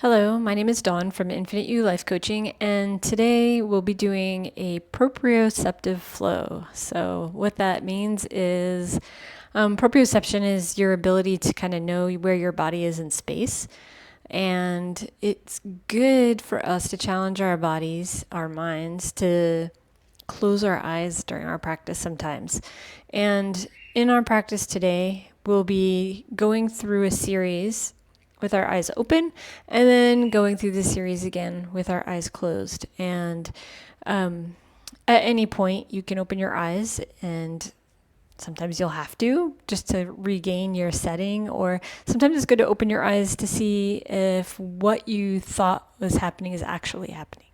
Hello, my name is Dawn from Infinite You Life Coaching, and today we'll be doing a proprioceptive flow. So, what that means is proprioception is your ability to kind of know where your body is in space. And it's good for us to challenge our bodies, our minds, to close our eyes during our practice sometimes. And in our practice today, we'll be going through a series with our eyes open and then going through the series again with our eyes closed. And at any point, you can open your eyes, and sometimes you'll have to just to regain your setting, or sometimes it's good to open your eyes to see if what you thought was happening is actually happening.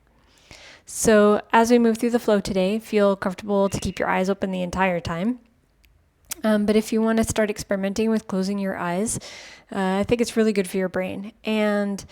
So as we move through the flow today, feel comfortable to keep your eyes open the entire time. But if you want to start experimenting with closing your eyes, I think it's really good for your brain. And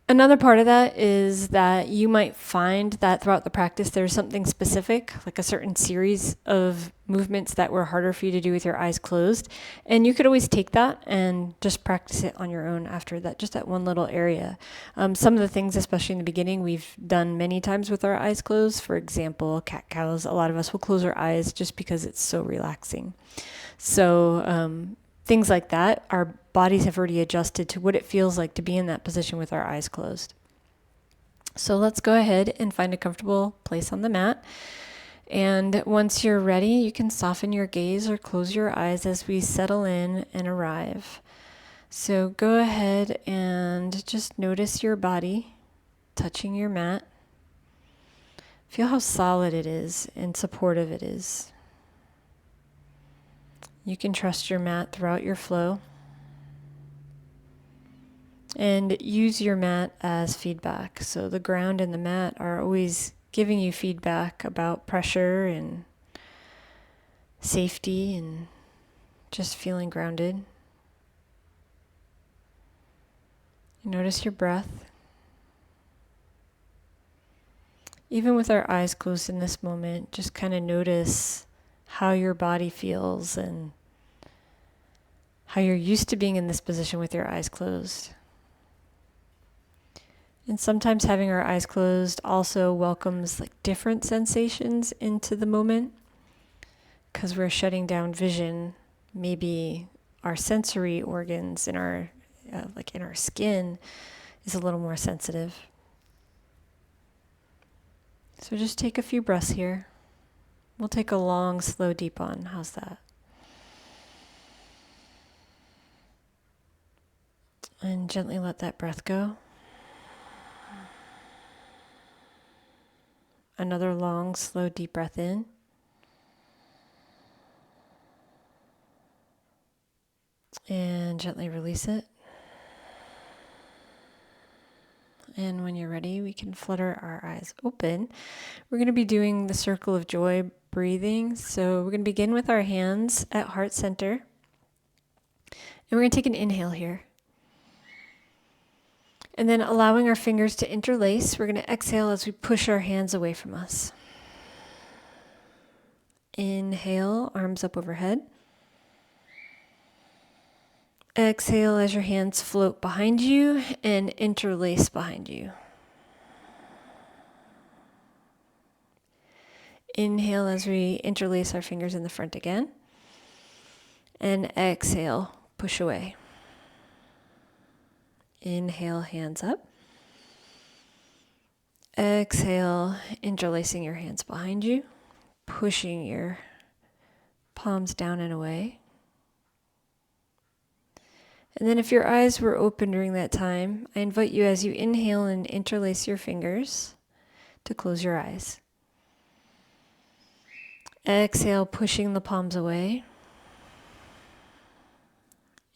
another part of that is that you might find that throughout the practice, there's something specific, like a certain series of movements that were harder for you to do with your eyes closed. And you could always take that and just practice it on your own after that, just that one little area. Some of the things, especially in the beginning, we've done many times with our eyes closed. For example, cat cows, a lot of us will close our eyes just because it's so relaxing. So things like that, our bodies have already adjusted to what it feels like to be in that position with our eyes closed. So let's go ahead and find a comfortable place on the mat. And once you're ready, you can soften your gaze or close your eyes as we settle in and arrive. So go ahead and just notice your body touching your mat. Feel how solid it is and supportive it is. You can trust your mat throughout your flow and use your mat as feedback. So the ground and the mat are always giving you feedback about pressure and safety and just feeling grounded. Notice your breath. Even with our eyes closed in this moment, just kind of notice how your body feels and how you're used to being in this position with your eyes closed. And sometimes having our eyes closed also welcomes like different sensations into the moment because we're shutting down vision. Maybe our sensory organs in our like in our skin is a little more sensitive. So just take a few breaths here. We'll take a long, slow, deep one. How's that? And gently let that breath go. Another long, slow, deep breath in. And gently release it. And when you're ready, we can flutter our eyes open. We're going to be doing the circle of joy breathing. So we're going to begin with our hands at heart center. And we're going to take an inhale here. And then allowing our fingers to interlace, we're going to exhale as we push our hands away from us. Inhale, arms up overhead. Exhale as your hands float behind you and interlace behind you. Inhale as we interlace our fingers in the front again. And exhale, push away. Inhale, hands up. Exhale, interlacing your hands behind you, pushing your palms down and away. And then if your eyes were open during that time, I invite you as you inhale and interlace your fingers to close your eyes. Exhale, pushing the palms away.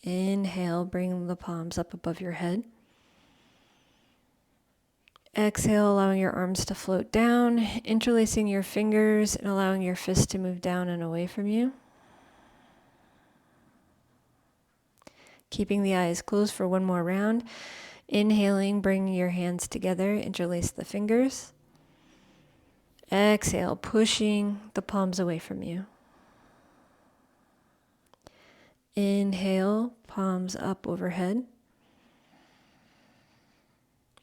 Inhale, bring the palms up above your head. Exhale, allowing your arms to float down, interlacing your fingers and allowing your fists to move down and away from you. Keeping the eyes closed for one more round. Inhaling, bring your hands together, interlace the fingers. Exhale, pushing the palms away from you. Inhale, palms up overhead.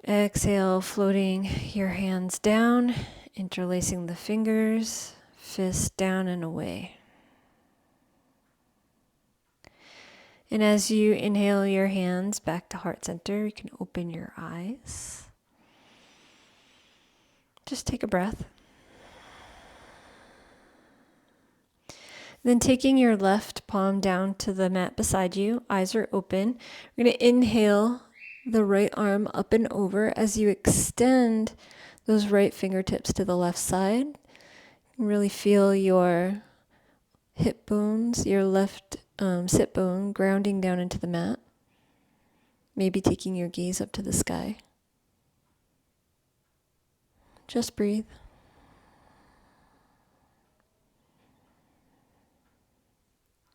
Exhale, floating your hands down, interlacing the fingers, fists down and away. And as you inhale your hands back to heart center, you can open your eyes. Just take a breath. Then taking your left palm down to the mat beside you, eyes are open. We're going to inhale the right arm up and over as you extend those right fingertips to the left side. Really feel your hip bones, your left sit bone grounding down into the mat. Maybe taking your gaze up to the sky. Just breathe.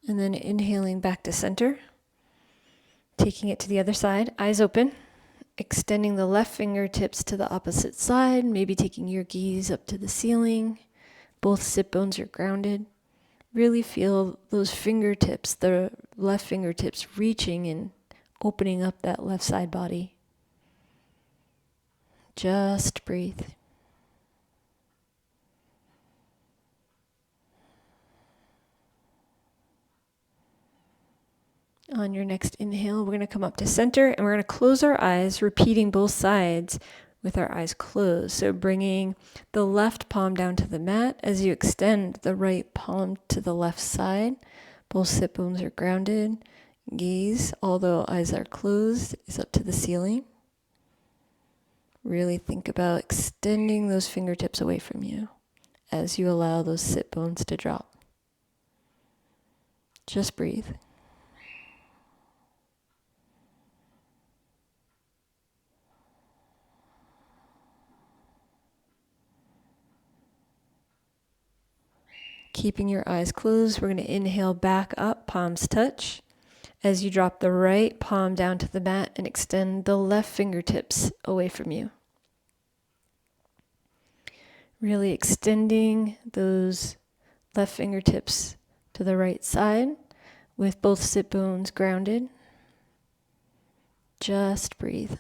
And then inhaling back to center. Taking it to the other side, eyes open. Extending the left fingertips to the opposite side, maybe taking your gaze up to the ceiling. Both sit bones are grounded. Really feel those fingertips, the left fingertips reaching and opening up that left side body. Just breathe. On your next inhale, we're going to come up to center and we're going to close our eyes, repeating both sides with our eyes closed. So bringing the left palm down to the mat as you extend the right palm to the left side. Both sit bones are grounded. Gaze, although eyes are closed, is up to the ceiling. Really think about extending those fingertips away from you as you allow those sit bones to drop. Just breathe. Keeping your eyes closed, we're going to inhale back up, palms touch. As you drop the right palm down to the mat and extend the left fingertips away from you. Really extending those left fingertips to the right side with both sit bones grounded. Just breathe.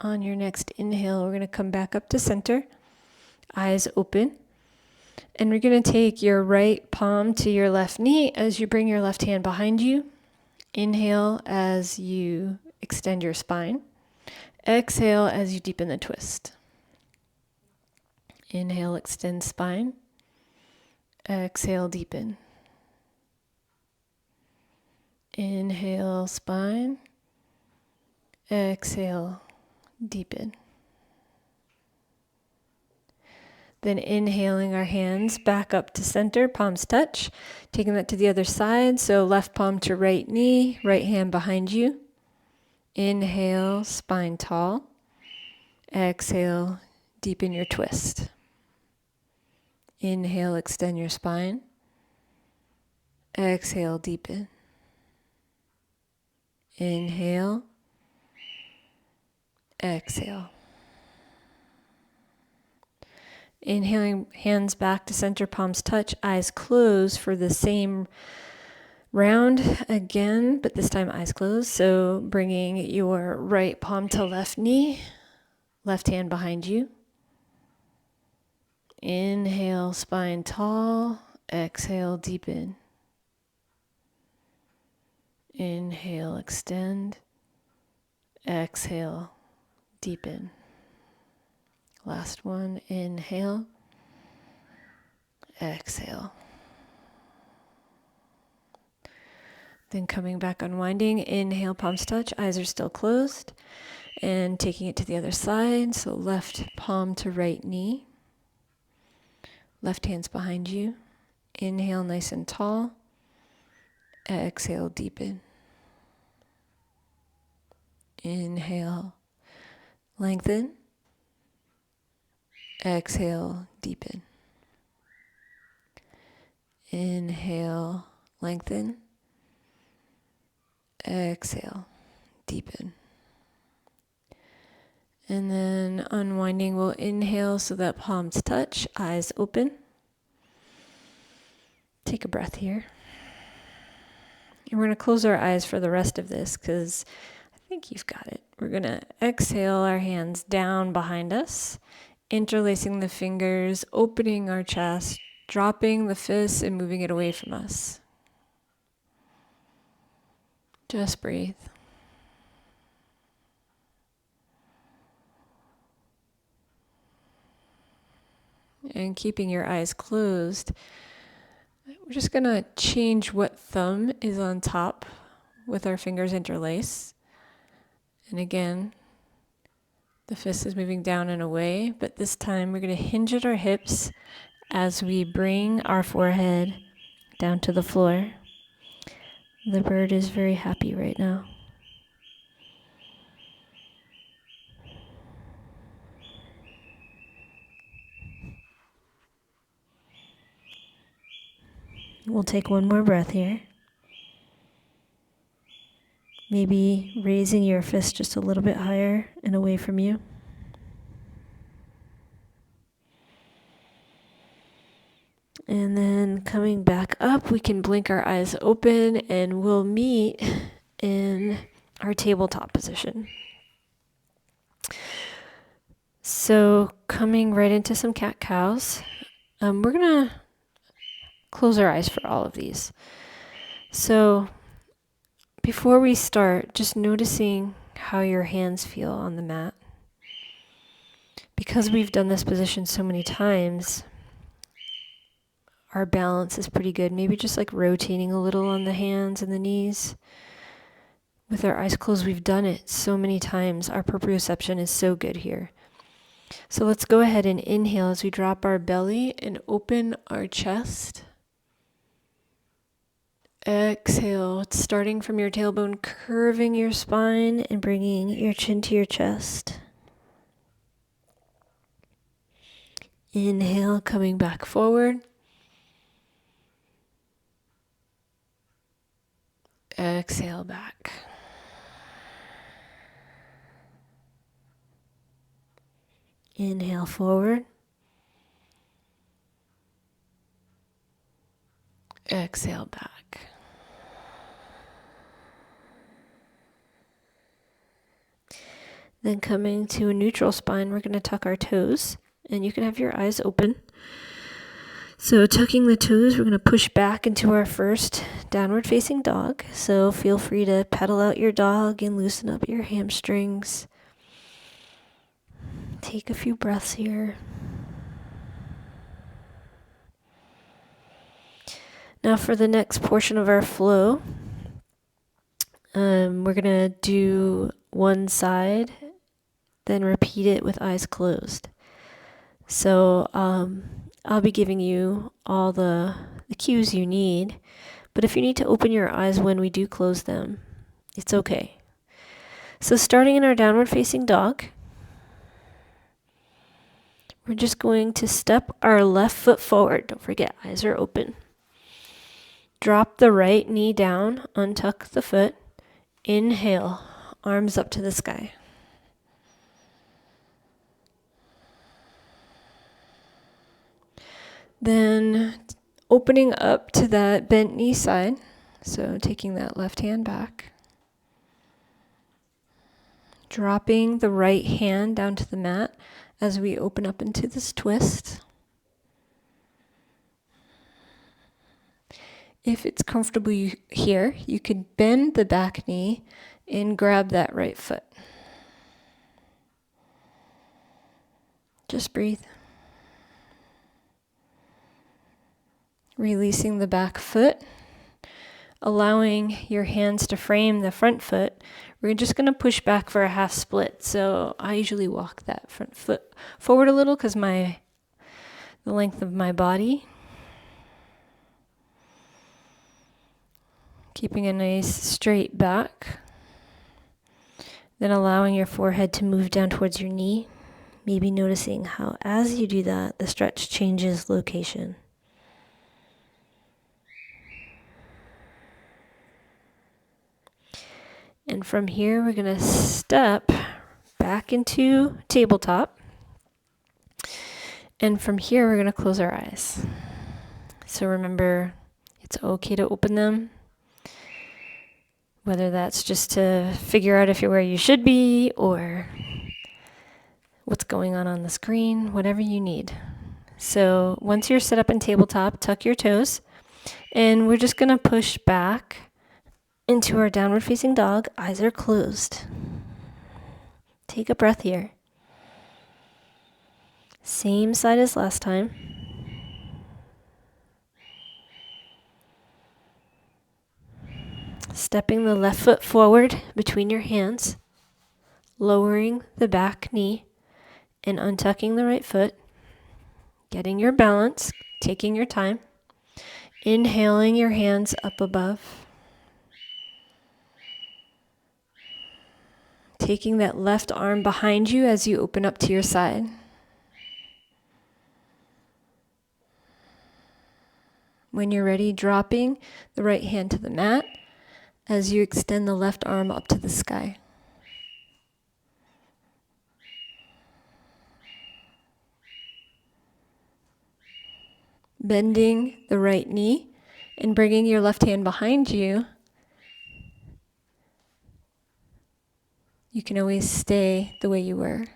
On your next inhale, we're going to come back up to center, eyes open, and we're going to take your right palm to your left knee as you bring your left hand behind you. Inhale as you extend your spine. Exhale as you deepen the twist. Inhale, extend spine. Exhale, deepen. Inhale, spine. Exhale, deepen. Then inhaling our hands back up to center, palms touch, taking that to the other side. So left palm to right knee, right hand behind you. Inhale, spine tall. Exhale, deepen your twist. Inhale, extend your spine. Exhale, deepen. Inhale. Exhale. Inhaling, hands back to center, palms touch, eyes closed for the same round again, but this time eyes closed. So bringing your right palm to left knee, left hand behind you. Inhale, spine tall. Exhale, deepen. Inhale, extend. Exhale, deepen. Last one, inhale, exhale. Then coming back, unwinding, inhale, palms touch, eyes are still closed, and taking it to the other side. So left palm to right knee, left hand's behind you. Inhale, nice and tall. Exhale, deepen. Inhale, lengthen. Exhale, deepen. Inhale, lengthen. Exhale, deepen. And then unwinding, we'll inhale so that palms touch, eyes open. Take a breath here. And we're going to close our eyes for the rest of this because I think you've got it. We're going to exhale our hands down behind us, interlacing the fingers, opening our chest, dropping the fists and moving it away from us. Just breathe. And keeping your eyes closed, we're just going to change what thumb is on top with our fingers interlaced. And again, the fist is moving down and away, but this time we're going to hinge at our hips as we bring our forehead down to the floor. The bird is very happy right now. We'll take one more breath here. Maybe raising your fist just a little bit higher and away from you. And then coming back up, we can blink our eyes open and we'll meet in our tabletop position. So coming right into some cat-cows, we're going to close our eyes for all of these. So before we start, just noticing how your hands feel on the mat. Because we've done this position so many times, our balance is pretty good. Maybe just like rotating a little on the hands and the knees. With our eyes closed, we've done it so many times. Our proprioception is so good here. So let's go ahead and inhale as we drop our belly and open our chest. Exhale, starting from your tailbone, curving your spine and bringing your chin to your chest. Inhale, coming back forward. Exhale back. Inhale forward. Exhale back. Then coming to a neutral spine, we're going to tuck our toes, and you can have your eyes open. So tucking the toes, we're going to push back into our first downward facing dog. So feel free to pedal out your dog and loosen up your hamstrings. Take a few breaths here. Now for the next portion of our flow, we're going to do one side, then repeat it with eyes closed. So I'll be giving you all the cues you need, but if you need to open your eyes when we do close them, it's okay. So starting in our downward facing dog, we're just going to step our left foot forward. Don't forget, eyes are open. Drop the right knee down, untuck the foot. Inhale, arms up to the sky. Then opening up to that bent knee side. So taking that left hand back. Dropping the right hand down to the mat as we open up into this twist. If it's comfortable here, you could bend the back knee and grab that right foot. Just breathe. Releasing the back foot, allowing your hands to frame the front foot. We're just going to push back for a half split. So I usually walk that front foot forward a little because the length of my body. Keeping a nice straight back. Then allowing your forehead to move down towards your knee. Maybe noticing how as you do that, the stretch changes location. And from here, we're going to step back into tabletop. And from here, we're going to close our eyes. So remember, it's okay to open them, whether that's just to figure out if you're where you should be or what's going on the screen, whatever you need. So once you're set up in tabletop, tuck your toes, and we're just going to push back into our downward facing dog. Eyes are closed. Take a breath here. Same side as last time. Stepping the left foot forward between your hands, lowering the back knee, and untucking the right foot. Getting your balance, taking your time. Inhaling your hands up above. Taking that left arm behind you as you open up to your side. When you're ready, dropping the right hand to the mat as you extend the left arm up to the sky. Bending the right knee and bringing your left hand behind you. You can always stay the way you were.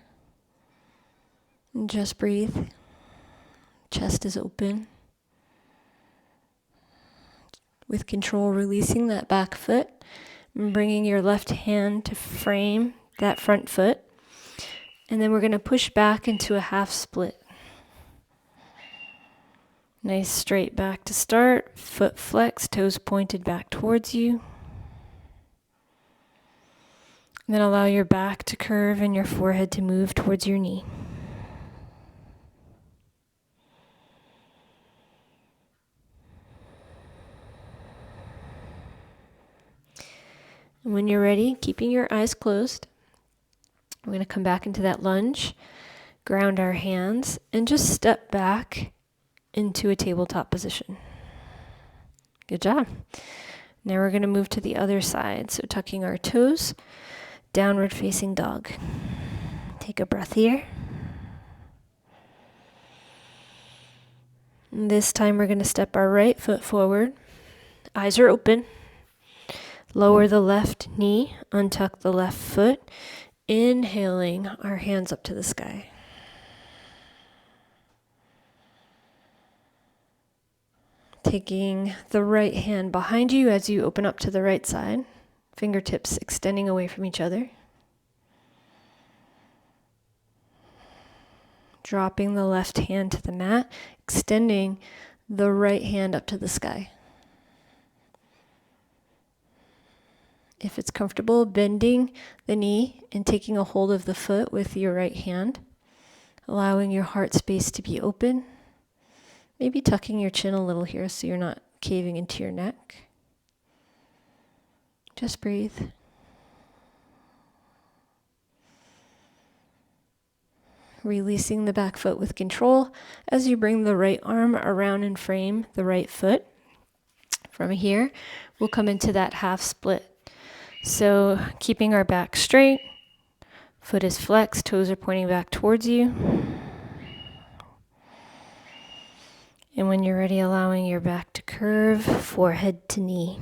And just breathe. Chest is open. With control, releasing that back foot and bringing your left hand to frame that front foot. And then we're going to push back into a half split. Nice straight back to start. Foot flexed, toes pointed back towards you. And then allow your back to curve and your forehead to move towards your knee. And when you're ready, keeping your eyes closed, we're going to come back into that lunge, ground our hands, and just step back into a tabletop position. Good job. Now we're going to move to the other side. So tucking our toes, downward facing dog. Take a breath here. And this time we're going to step our right foot forward. Eyes are open. Lower the left knee, untuck the left foot, inhaling our hands up to the sky. Taking the right hand behind you as you open up to the right side, fingertips extending away from each other. Dropping the left hand to the mat, extending the right hand up to the sky. If it's comfortable, bending the knee and taking a hold of the foot with your right hand, allowing your heart space to be open. Maybe tucking your chin a little here so you're not caving into your neck. Just breathe. Releasing the back foot with control as you bring the right arm around and frame the right foot. From here, we'll come into that half split. So keeping our back straight, foot is flexed, toes are pointing back towards you. And when you're ready, allowing your back to curve, forehead to knee.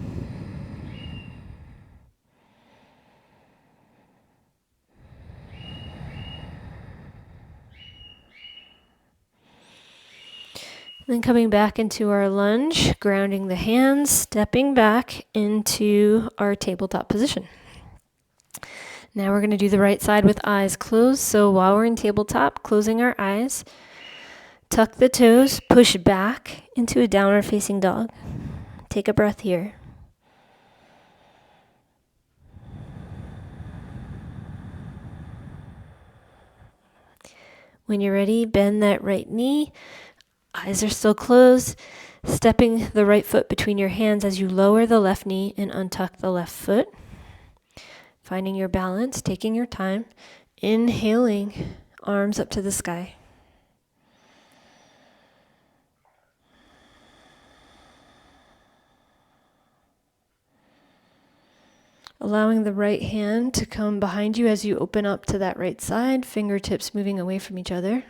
Then coming back into our lunge, grounding the hands, stepping back into our tabletop position. Now we're going to do the right side with eyes closed. So while we're in tabletop, closing our eyes, tuck the toes, push back into a downward facing dog. Take a breath here. When you're ready, bend that right knee. Eyes are still closed. Stepping the right foot between your hands as you lower the left knee and untuck the left foot. Finding your balance, taking your time. Inhaling, arms up to the sky. Allowing the right hand to come behind you as you open up to that right side, fingertips moving away from each other.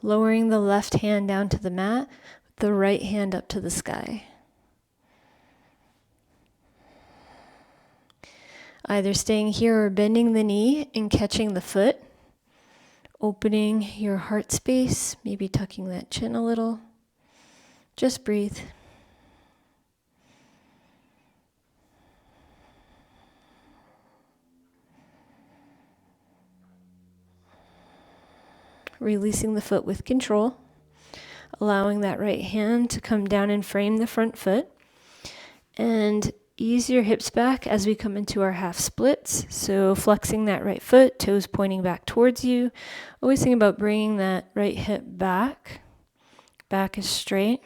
Lowering the left hand down to the mat, the right hand up to the sky. Either staying here or bending the knee and catching the foot. Opening your heart space, maybe tucking that chin a little. Just breathe. Releasing the foot with control. Allowing that right hand to come down and frame the front foot. And ease your hips back as we come into our half splits. So flexing that right foot, toes pointing back towards you. Always think about bringing that right hip back. Back is straight.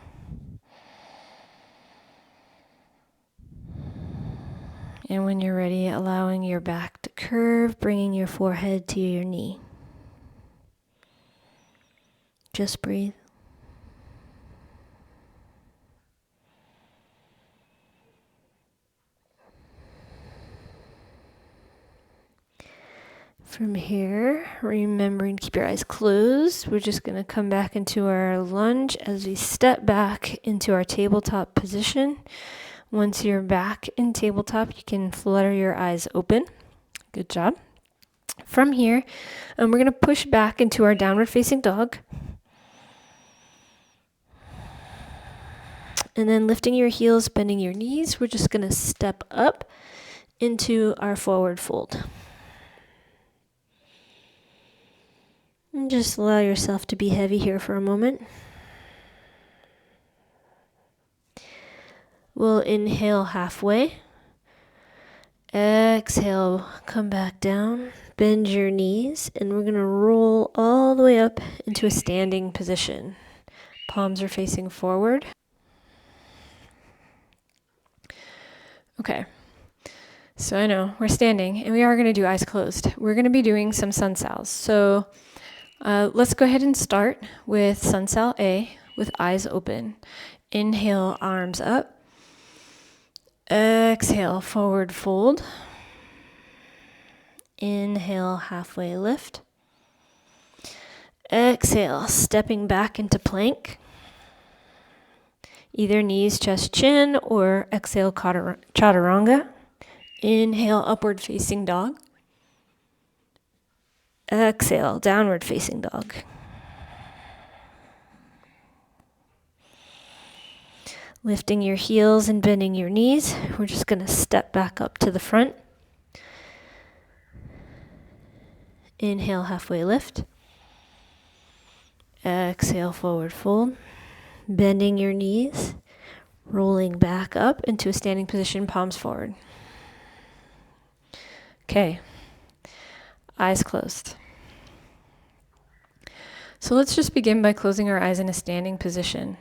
And when you're ready, allowing your back to curve, bringing your forehead to your knee. Just breathe. From here, remembering to keep your eyes closed, we're just going to come back into our lunge as we step back into our tabletop position. Once you're back in tabletop, you can flutter your eyes open. Good job. From here, we're going to push back into our downward facing dog. And then lifting your heels, bending your knees, we're just going to step up into our forward fold. And just allow yourself to be heavy here for a moment. We'll inhale halfway. Exhale, come back down. Bend your knees, and we're going to roll all the way up into a standing position. Palms are facing forward. Okay. So I know we're standing, and we are going to do eyes closed. We're going to be doing some sun sals. So let's go ahead and start with sun sal A with eyes open. Inhale, arms up. Exhale, forward fold. Inhale, halfway lift. Exhale, stepping back into plank. Either knees, chest, chin, or exhale, chaturanga. Inhale, upward facing dog. Exhale, downward facing dog. Lifting your heels and bending your knees. We're just going to step back up to the front. Inhale, halfway lift. Exhale, forward fold. Bending your knees. Rolling back up into a standing position, palms forward. Okay. Eyes closed. So let's just begin by closing our eyes in a standing position.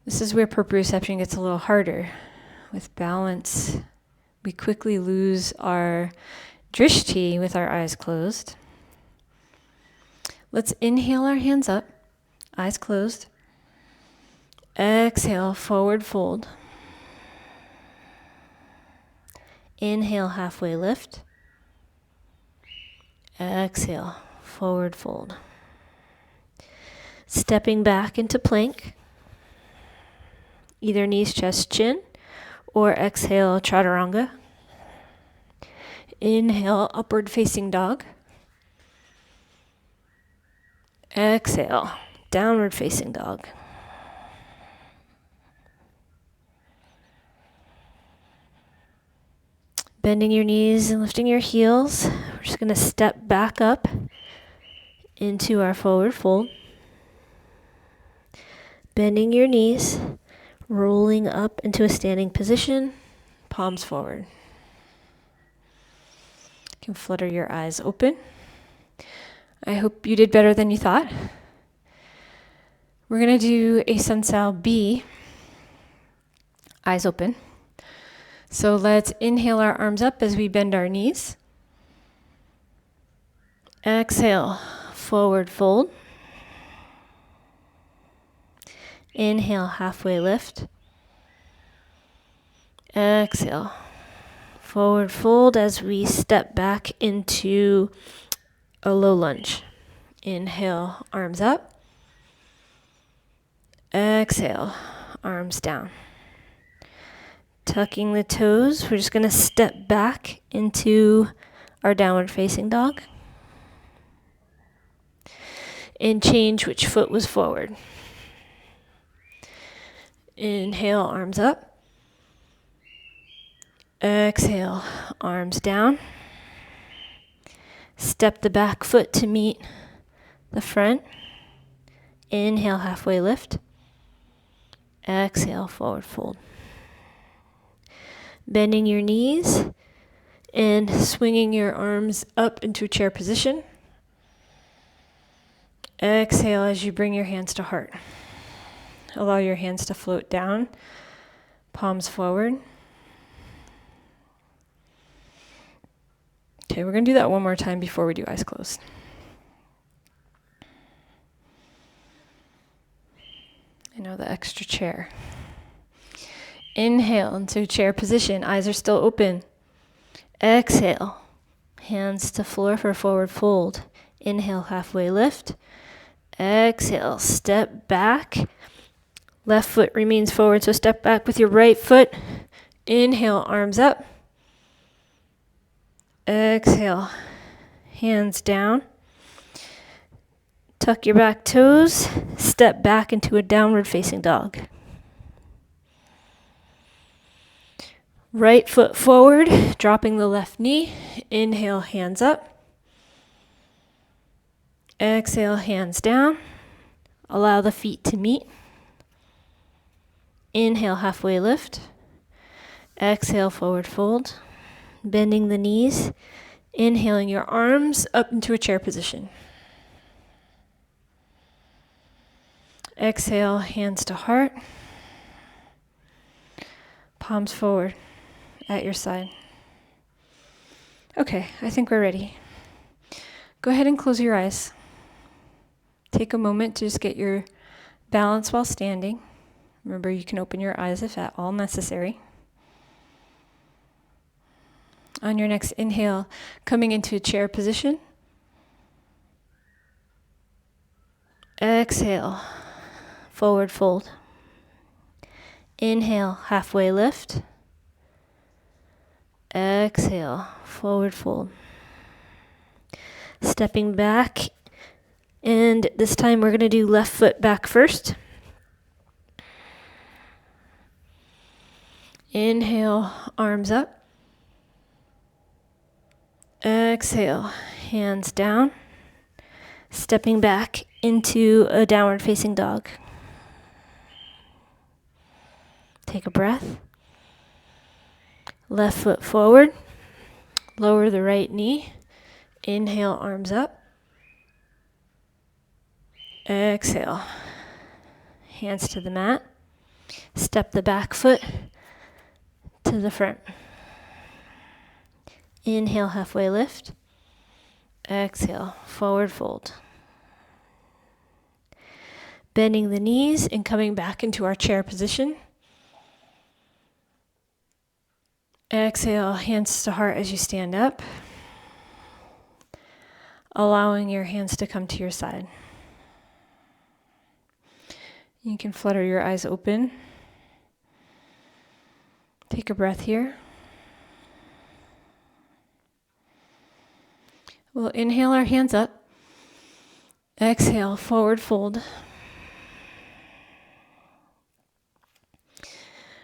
This is where proprioception gets a little harder. With balance, we quickly lose our drishti with our eyes closed. Let's inhale our hands up, eyes closed. Exhale, forward fold. Inhale, halfway lift. Exhale, forward fold. Stepping back into plank. Either knees, chest, chin, or exhale, chaturanga. Inhale, upward facing dog. Exhale, downward facing dog. Bending your knees and lifting your heels. We're just going to step back up into our forward fold. Bending your knees, rolling up into a standing position, palms forward. You can flutter your eyes open. I hope you did better than you thought. We're going to do a sun sal B, eyes open. So let's inhale our arms up as we bend our knees. Exhale, forward fold. Inhale, halfway lift. Exhale. Forward fold as we step back into a low lunge. Inhale, arms up. Exhale, arms down. Tucking the toes, we're just going to step back into our downward facing dog. And change which foot was forward. Inhale, arms up. Exhale, arms down. Step the back foot to meet the front. Inhale, halfway lift. Exhale, forward fold. Bending your knees and swinging your arms up into chair position. Exhale as you bring your hands to heart. Allow your hands to float down, palms forward. Okay, we're going to do that one more time before we do eyes closed. I know the extra chair. Inhale into chair position. Eyes are still open. Exhale. Hands to floor for forward fold. Inhale, halfway lift. Exhale, step back. Left foot remains forward, so step back with your right foot. Inhale, arms up. Exhale, hands down. Tuck your back toes. Step back into a downward facing dog. Right foot forward, dropping the left knee. Inhale, hands up. Exhale, hands down. Allow the feet to meet. Inhale, halfway lift. Exhale, forward fold. Bending the knees. Inhaling your arms up into a chair position. Exhale, hands to heart. Palms forward at your side. Okay, I think we're ready. Go ahead and close your eyes. Take a moment to just get your balance while standing. Remember, you can open your eyes if at all necessary. On your next inhale, coming into a chair position. Exhale, forward fold. Inhale, halfway lift. Exhale, forward fold. Stepping back, and this time we're going to do left foot back first. Inhale, arms up. Exhale, hands down. Stepping back into a downward facing dog. Take a breath. Left foot forward. Lower the right knee. Inhale, arms up. Exhale. Hands to the mat. Step the back foot to the front. Inhale, halfway lift. Exhale, forward fold. Bending the knees and coming back into our chair position. Exhale, hands to heart as you stand up. Allowing your hands to come to your side. You can flutter your eyes open. Take a breath here. We'll inhale our hands up. Exhale, forward fold.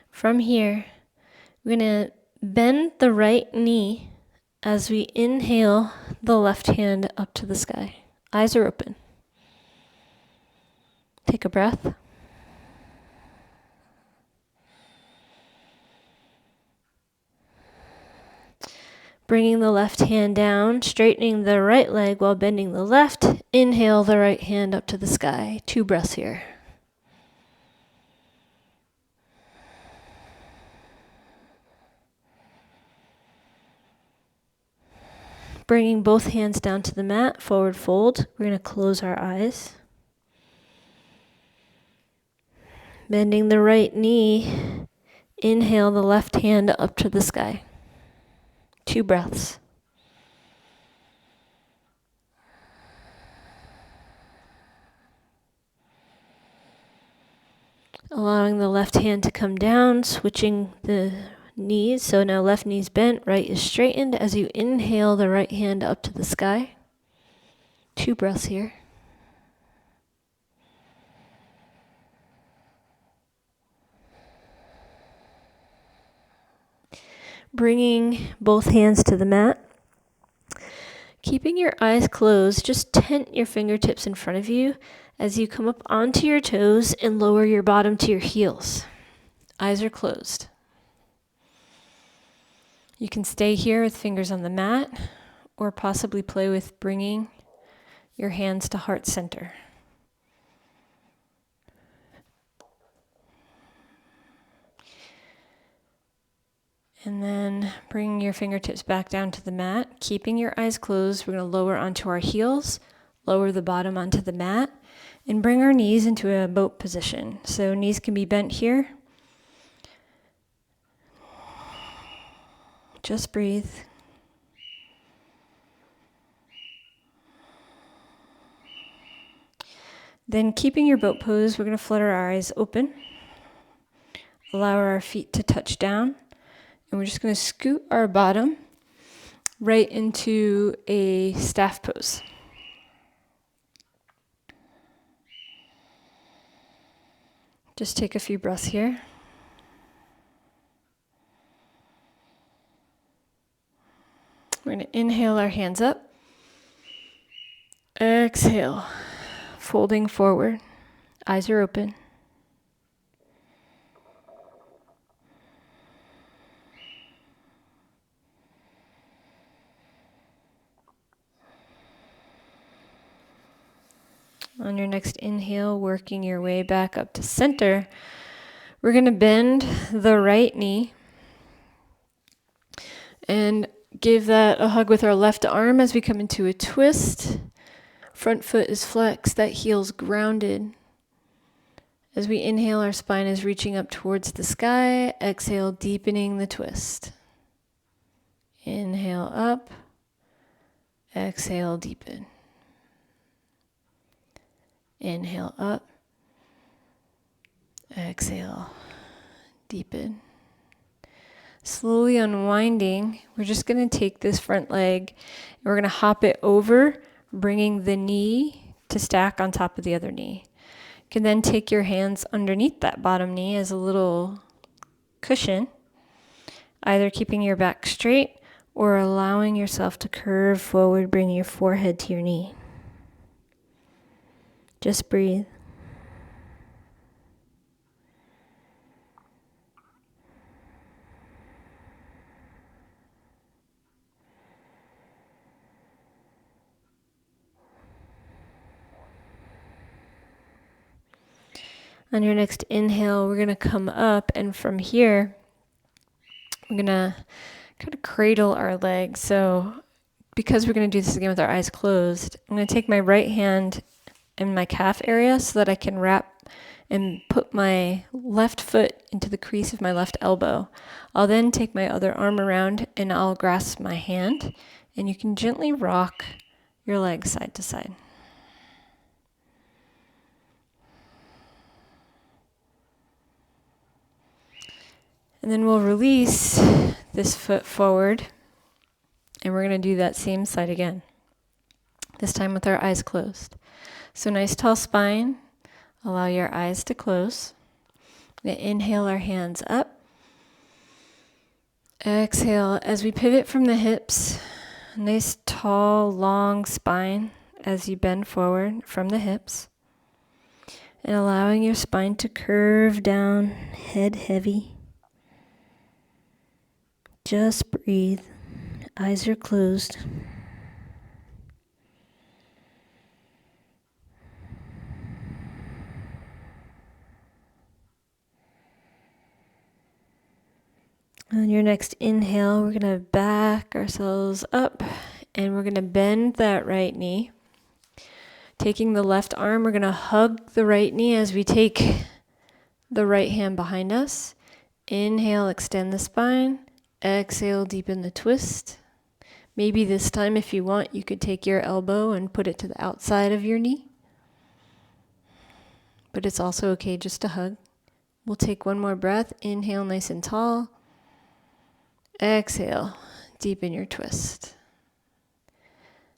From here, we're going to bend the right knee as we inhale the left hand up to the sky. Eyes are open. Take a breath. Bringing the left hand down, straightening the right leg while bending the left. Inhale the right hand up to the sky. 2 breaths here. Bringing both hands down to the mat, forward fold. We're going to close our eyes. Bending the right knee, inhale the left hand up to the sky. 2 breaths. Allowing the left hand to come down, switching the knees. So now left knee's bent, right is straightened. As you inhale the right hand up to the sky. 2 breaths here. Bringing both hands to the mat. Keeping your eyes closed, just tent your fingertips in front of you as you come up onto your toes and lower your bottom to your heels. Eyes are closed. You can stay here with fingers on the mat or possibly play with bringing your hands to heart center. And then bring your fingertips back down to the mat. Keeping your eyes closed, we're going to lower onto our heels, lower the bottom onto the mat, and bring our knees into a boat position. So knees can be bent here. Just breathe. Then keeping your boat pose, we're going to flutter our eyes open. Allow our feet to touch down. And we're just going to scoot our bottom right into a staff pose. Just take a few breaths here. We're going to inhale our hands up. Exhale, folding forward. Eyes are open. On your next inhale, working your way back up to center, we're going to bend the right knee and give that a hug with our left arm as we come into a twist. Front foot is flexed, that heel's grounded. As we inhale, our spine is reaching up towards the sky. Exhale, deepening the twist. Inhale up. Exhale, deepen. Inhale up. Exhale, deepen. Slowly unwinding, we're just going to take this front leg and we're going to hop it over, bringing the knee to stack on top of the other knee. You can then take your hands underneath that bottom knee as a little cushion, either keeping your back straight or allowing yourself to curve forward, bringing your forehead to your knee. Just breathe. On your next inhale, we're going to come up, and from here, we're going to kind of cradle our legs. So because we're going to do this again with our eyes closed, I'm going to take my right hand in my calf area so that I can wrap and put my left foot into the crease of my left elbow. I'll then take my other arm around and I'll grasp my hand, and you can gently rock your legs side to side. And then we'll release this foot forward, and we're going to do that same side again, this time with our eyes closed. So nice tall spine, allow your eyes to close. We're going to inhale our hands up. Exhale, as we pivot from the hips, nice tall long spine as you bend forward from the hips. And allowing your spine to curve down, head heavy. Just breathe. Eyes are closed. On your next inhale, we're going to back ourselves up and we're going to bend that right knee. Taking the left arm, we're going to hug the right knee as we take the right hand behind us. Inhale, extend the spine. Exhale, deepen the twist. Maybe this time, if you want, you could take your elbow and put it to the outside of your knee. But it's also okay just to hug. We'll take one more breath. Inhale, nice and tall. Exhale, deepen your twist.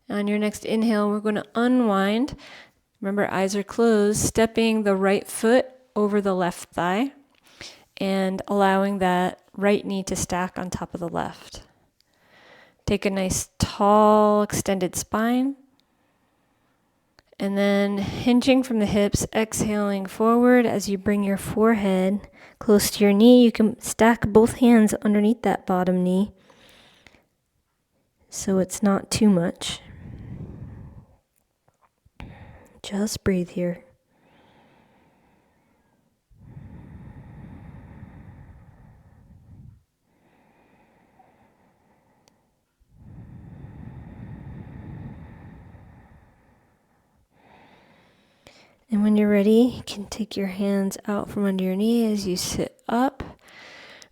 On your next inhale, we're going to unwind. Remember, eyes are closed, stepping the right foot over the left thigh and allowing that right knee to stack on top of the left. Take a nice, tall, extended spine. And then hinging from the hips, exhaling forward as you bring your forehead close to your knee. You can stack both hands underneath that bottom knee so it's not too much. Just breathe here. And when you're ready, you can take your hands out from under your knee as you sit up.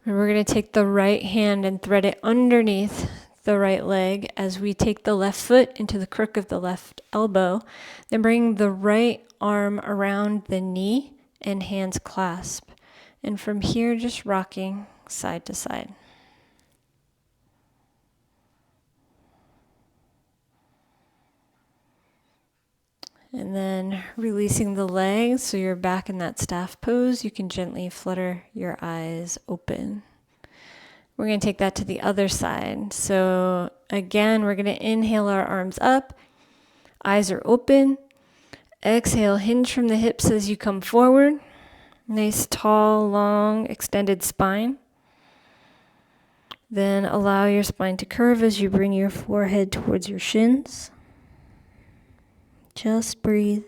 And we're going to take the right hand and thread it underneath the right leg as we take the left foot into the crook of the left elbow. Then bring the right arm around the knee and hands clasp. And from here, just rocking side to side. And then releasing the legs so you're back in that staff pose. You can gently flutter your eyes open. We're going to take that to the other side. So again, we're going to inhale our arms up. Eyes are open. Exhale, hinge from the hips as you come forward. Nice, tall, long, extended spine. Then allow your spine to curve as you bring your forehead towards your shins. Just breathe.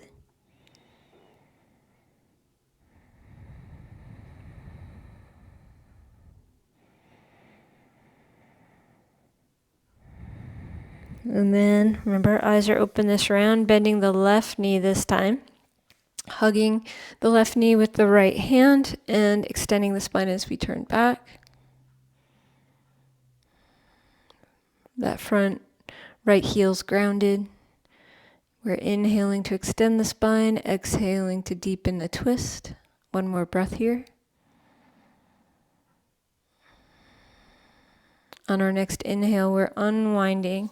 And then remember, eyes are open this round, bending the left knee this time. Hugging the left knee with the right hand and extending the spine as we turn back. That front right heel's grounded. We're inhaling to extend the spine, exhaling to deepen the twist. One more breath here. On our next inhale, we're unwinding,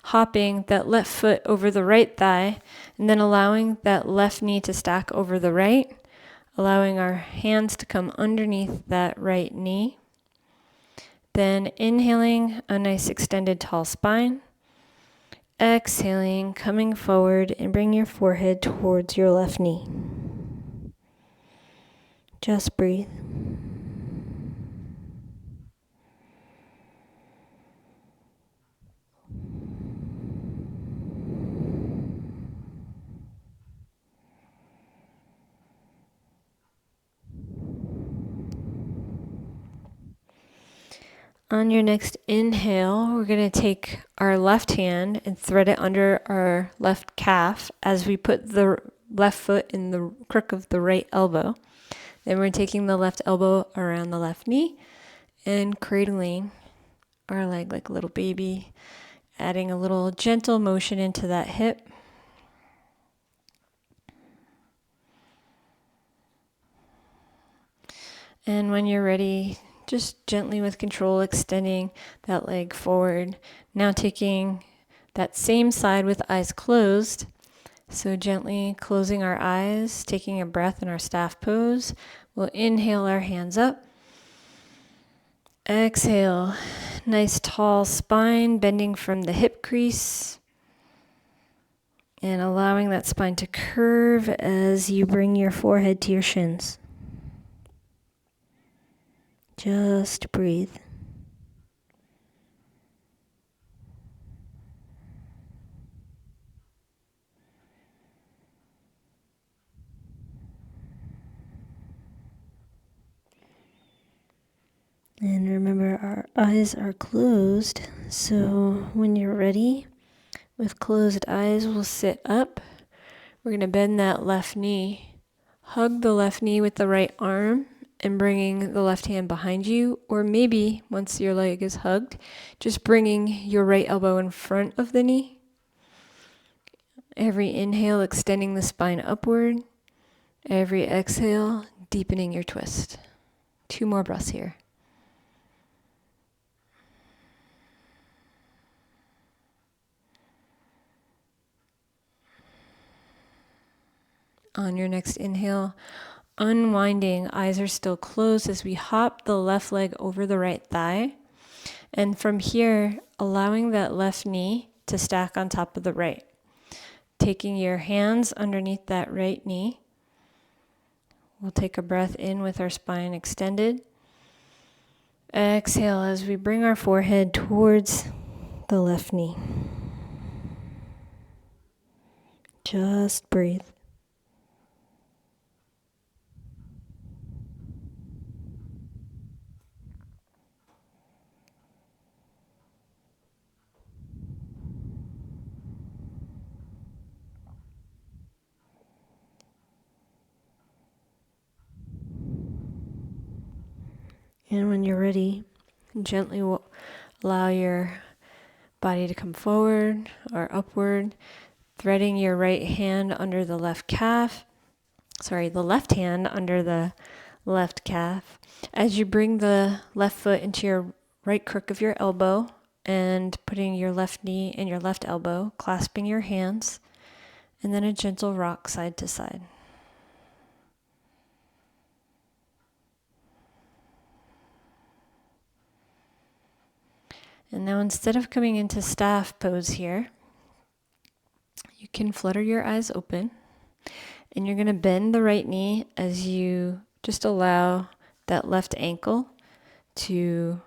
hopping that left foot over the right thigh, and then allowing that left knee to stack over the right, allowing our hands to come underneath that right knee. Then inhaling a nice extended tall spine. Exhaling, coming forward and bring your forehead towards your left knee. Just breathe. On your next inhale, we're going to take our left hand and thread it under our left calf as we put the left foot in the crook of the right elbow. Then we're taking the left elbow around the left knee and cradling our leg like a little baby, adding a little gentle motion into that hip. And when you're ready, just gently with control, extending that leg forward. Now taking that same side with eyes closed. So gently closing our eyes, taking a breath in our staff pose. We'll inhale our hands up. Exhale, nice tall spine, bending from the hip crease. And allowing that spine to curve as you bring your forehead to your shins. Just breathe. And remember, our eyes are closed, so when you're ready, with closed eyes, we'll sit up. We're going to bend that left knee, hug the left knee with the right arm and bringing the left hand behind you, or maybe once your leg is hugged, just bringing your right elbow in front of the knee. Every inhale, extending the spine upward. Every exhale, deepening your twist. 2 more breaths here. On your next inhale, unwinding, eyes are still closed as we hop the left leg over the right thigh. And from here, allowing that left knee to stack on top of the right. Taking your hands underneath that right knee. We'll take a breath in with our spine extended. Exhale as we bring our forehead towards the left knee. Just breathe. And when you're ready, gently allow your body to come forward or upward, threading your right hand under the left calf. The left hand under the left calf. As you bring the left foot into your right crook of your elbow and putting your left knee in your left elbow, clasping your hands, and then a gentle rock side to side. And now instead of coming into staff pose here, you can flutter your eyes open and you're going to bend the right knee as you just allow that left ankle to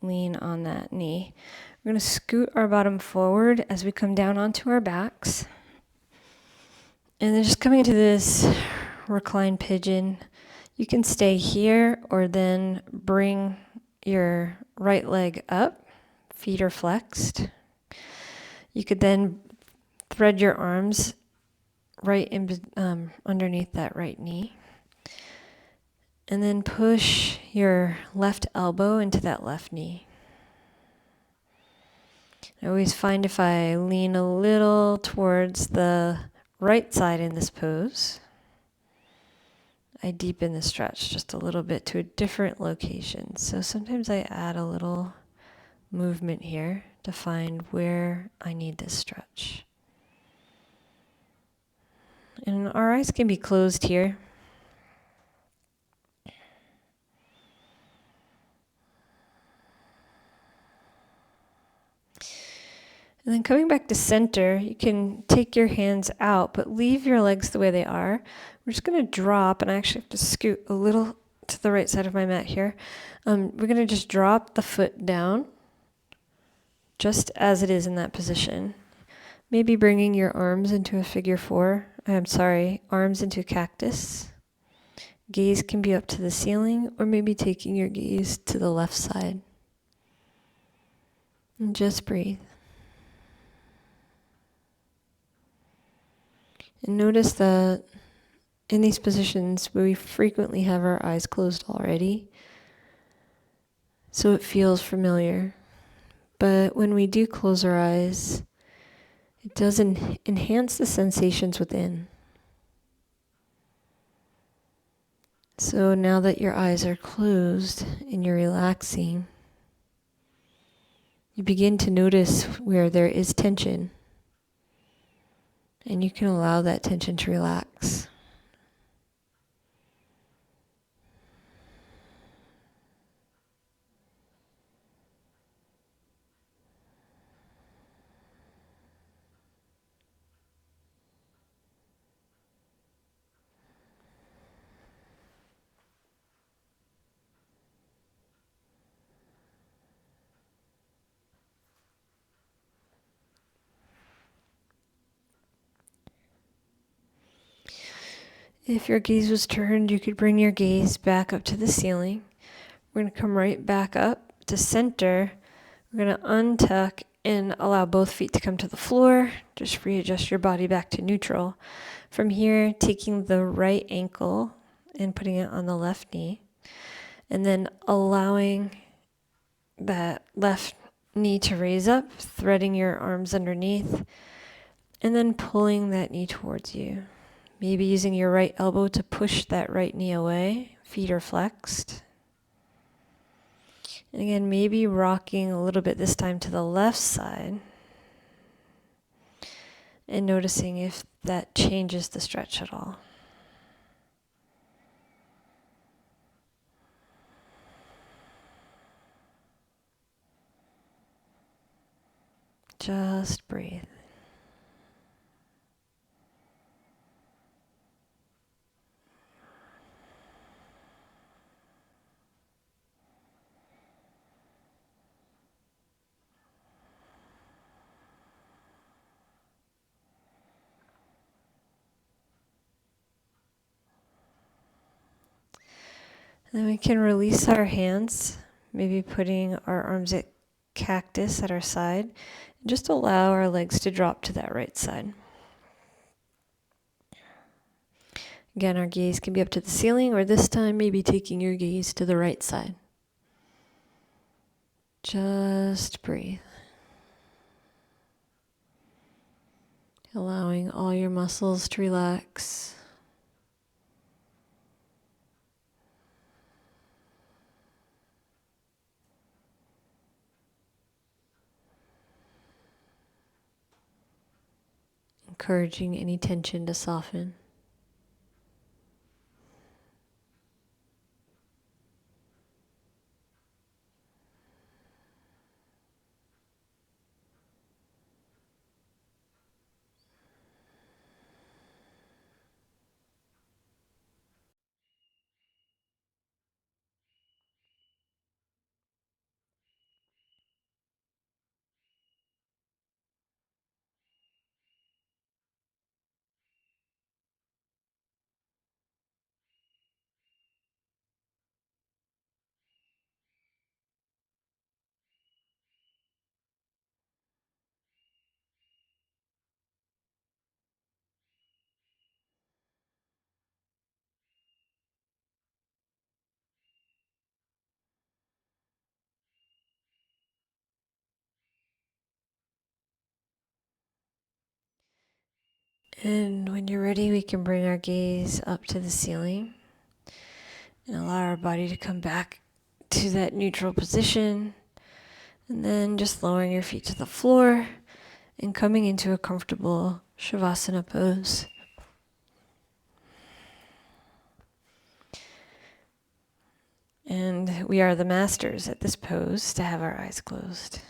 lean on that knee. We're going to scoot our bottom forward as we come down onto our backs. And then just coming into this reclined pigeon, you can stay here or then bring your right leg up. Feet are flexed. You could then thread your arms right in underneath that right knee. And then push your left elbow into that left knee. I always find if I lean a little towards the right side in this pose, I deepen the stretch just a little bit to a different location. So sometimes I add a little movement here to find where I need this stretch. And our eyes can be closed here. And then coming back to center, you can take your hands out, but leave your legs the way they are. We're just going to drop, and I actually have to scoot a little to the right side of my mat here. We're going to just drop the foot down, just as it is in that position. Maybe bringing your arms into a figure four. Arms into a cactus. Gaze can be up to the ceiling, or maybe taking your gaze to the left side. And just breathe. And notice that in these positions, we frequently have our eyes closed already, so it feels familiar. But when we do close our eyes, it does enhance the sensations within. So now that your eyes are closed and you're relaxing, you begin to notice where there is tension. And you can allow that tension to relax. If your gaze was turned, you could bring your gaze back up to the ceiling. We're going to come right back up to center. We're going to untuck and allow both feet to come to the floor. Just readjust your body back to neutral. From here, taking the right ankle and putting it on the left knee, and then allowing that left knee to raise up, threading your arms underneath, and then pulling that knee towards you. Maybe using your right elbow to push that right knee away. Feet are flexed. And again, maybe rocking a little bit this time to the left side and noticing if that changes the stretch at all. Just breathe. And then we can release our hands, maybe putting our arms at cactus at our side. Just allow our legs to drop to that right side. Again, our gaze can be up to the ceiling, or this time maybe taking your gaze to the right side. Just breathe. Allowing all your muscles to relax. Encouraging any tension to soften. And when you're ready, we can bring our gaze up to the ceiling and allow our body to come back to that neutral position. And then just lowering your feet to the floor and coming into a comfortable Shavasana pose. And we are the masters at this pose to have our eyes closed.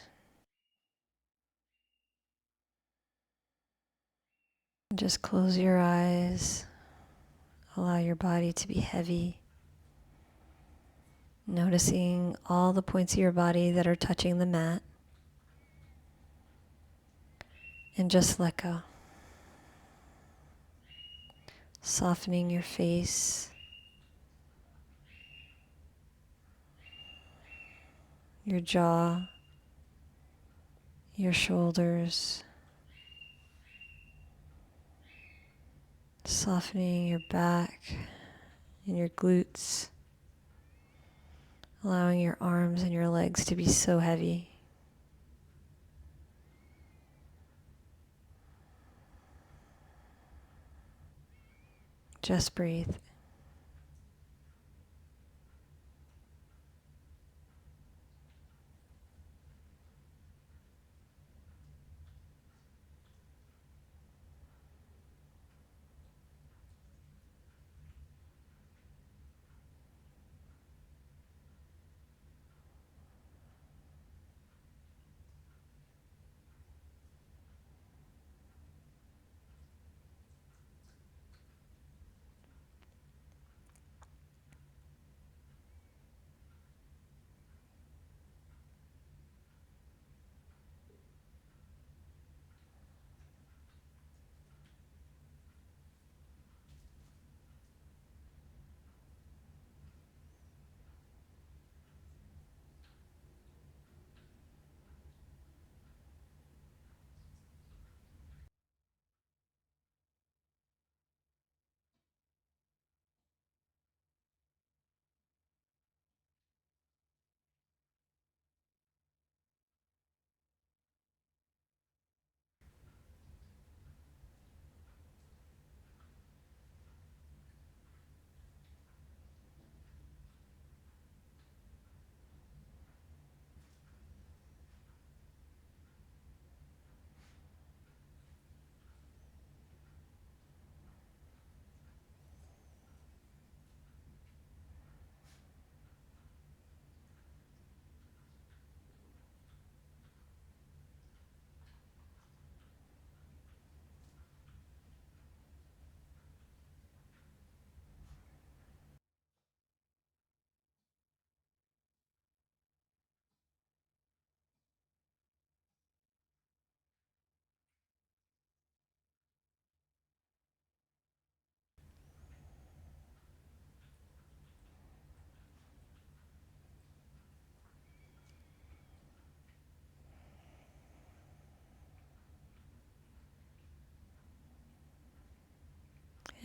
Just close your eyes. Allow your body to be heavy. Noticing all the points of your body that are touching the mat. And just let go. Softening your face. Your jaw. Your shoulders. Softening your back and your glutes. Allowing your arms and your legs to be so heavy. Just breathe.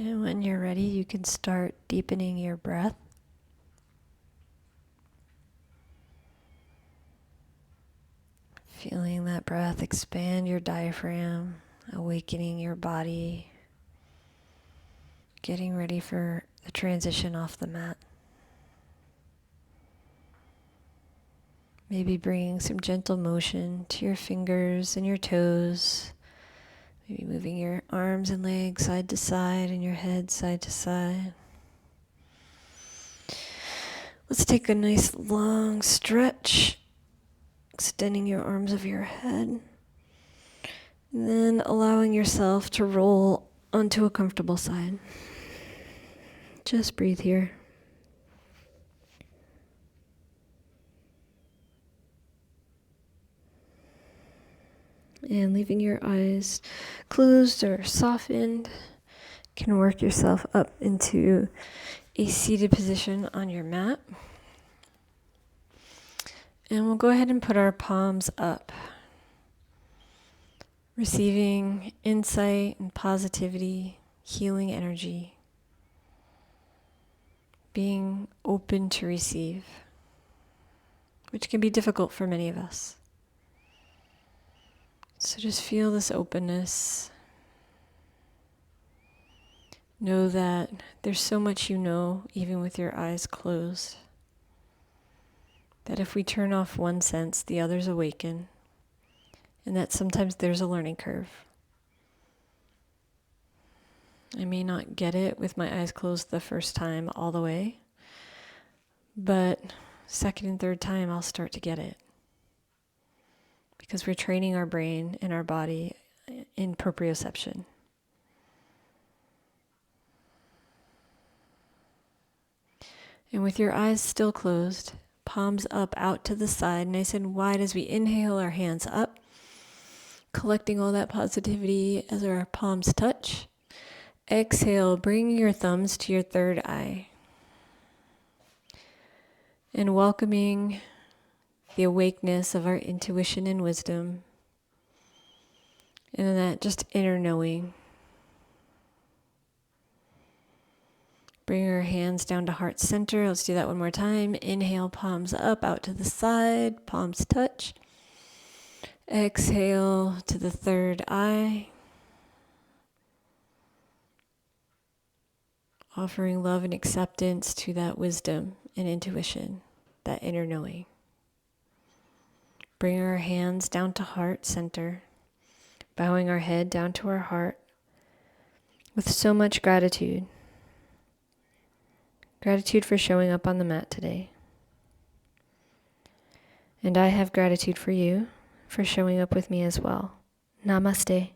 And when you're ready, you can start deepening your breath. Feeling that breath expand your diaphragm, awakening your body, getting ready for the transition off the mat. Maybe bringing some gentle motion to your fingers and your toes. Maybe moving your arms and legs side to side and your head side to side. Let's take a nice long stretch, extending your arms over your head. And then allowing yourself to roll onto a comfortable side. Just breathe here. And leaving your eyes closed or softened, you can work yourself up into a seated position on your mat. And we'll go ahead and put our palms up, receiving insight and positivity, healing energy, being open to receive, which can be difficult for many of us. So just feel this openness. Know that there's so much you know, even with your eyes closed, that if we turn off one sense, the others awaken, and that sometimes there's a learning curve. I may not get it with my eyes closed the first time all the way, but second and third time I'll start to get it. Because we're training our brain and our body in proprioception. And with your eyes still closed, palms up out to the side, nice and wide as we inhale, our hands up, collecting all that positivity as our palms touch. Exhale, bringing your thumbs to your third eye. And welcoming the awakeness of our intuition and wisdom. And that just inner knowing. Bring our hands down to heart center. Let's do that one more time. Inhale, palms up, out to the side, palms touch. Exhale to the third eye. Offering love and acceptance to that wisdom and intuition, that inner knowing. Bring our hands down to heart center, bowing our head down to our heart with so much gratitude. Gratitude for showing up on the mat today. And I have gratitude for you for showing up with me as well. Namaste.